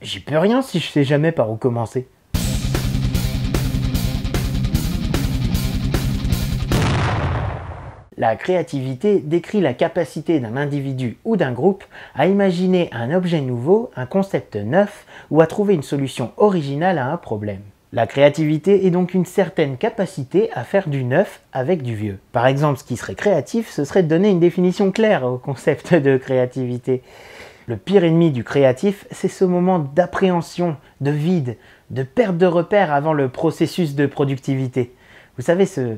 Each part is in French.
J'y peux rien si je sais jamais par où commencer. La créativité décrit la capacité d'un individu ou d'un groupe à imaginer un objet nouveau, un concept neuf ou à trouver une solution originale à un problème. La créativité est donc une certaine capacité à faire du neuf avec du vieux. Par exemple, ce qui serait créatif, ce serait de donner une définition claire au concept de créativité. Le pire ennemi du créatif, c'est ce moment d'appréhension, de vide, de perte de repère avant le processus de productivité. Vous savez, ce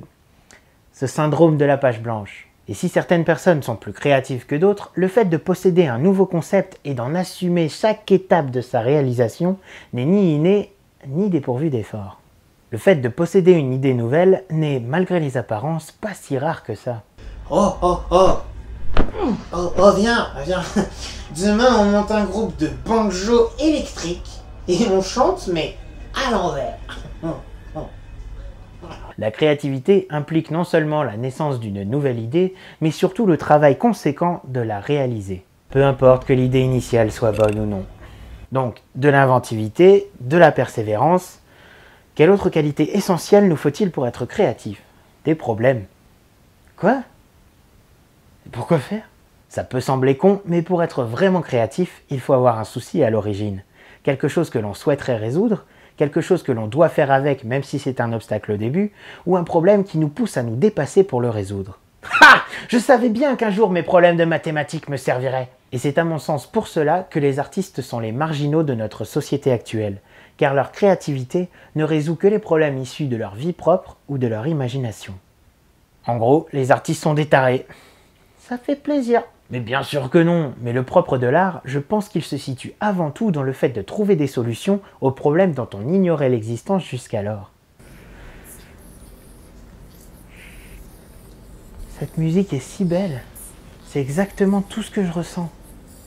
syndrome de la page blanche. Et si certaines personnes sont plus créatives que d'autres, le fait de posséder un nouveau concept et d'en assumer chaque étape de sa réalisation n'est ni inné ni dépourvu d'effort. Le fait de posséder une idée nouvelle n'est, malgré les apparences, pas si rare que ça. Oh, oh, oh! Oh, viens! Demain, on monte un groupe de banjo électrique et on chante, mais à l'envers. La créativité implique non seulement la naissance d'une nouvelle idée, mais surtout le travail conséquent de la réaliser. Peu importe que l'idée initiale soit bonne ou non. Donc, de l'inventivité, de la persévérance. Quelle autre qualité essentielle nous faut-il pour être créatif? Des problèmes. Quoi? Pourquoi faire? Ça peut sembler con, mais pour être vraiment créatif, il faut avoir un souci à l'origine. Quelque chose que l'on souhaiterait résoudre, quelque chose que l'on doit faire avec même si c'est un obstacle au début, ou un problème qui nous pousse à nous dépasser pour le résoudre. Ha! Je savais bien qu'un jour mes problèmes de mathématiques me serviraient. Et c'est à mon sens pour cela que les artistes sont les marginaux de notre société actuelle, car leur créativité ne résout que les problèmes issus de leur vie propre ou de leur imagination. En gros, les artistes sont des tarés. Ça fait plaisir. Mais bien sûr que non, mais le propre de l'art, je pense qu'il se situe avant tout dans le fait de trouver des solutions aux problèmes dont on ignorait l'existence jusqu'alors. Cette musique est si belle, c'est exactement tout ce que je ressens.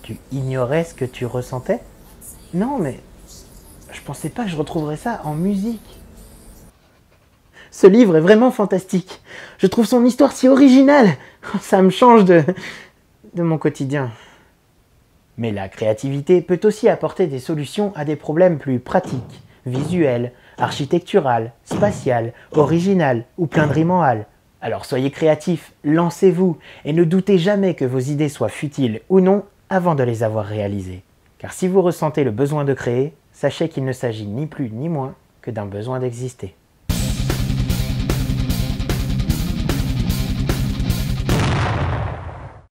Tu ignorais ce que tu ressentais? Non, mais je pensais pas que je retrouverais ça en musique. Ce livre est vraiment fantastique. Je trouve son histoire si originale. Ça me change de mon quotidien. Mais la créativité peut aussi apporter des solutions à des problèmes plus pratiques, visuels, architecturales, spatiales, originales ou plein de rimes en hal. Alors soyez créatifs, lancez-vous et ne doutez jamais que vos idées soient futiles ou non avant de les avoir réalisées. Car si vous ressentez le besoin de créer, sachez qu'il ne s'agit ni plus ni moins que d'un besoin d'exister.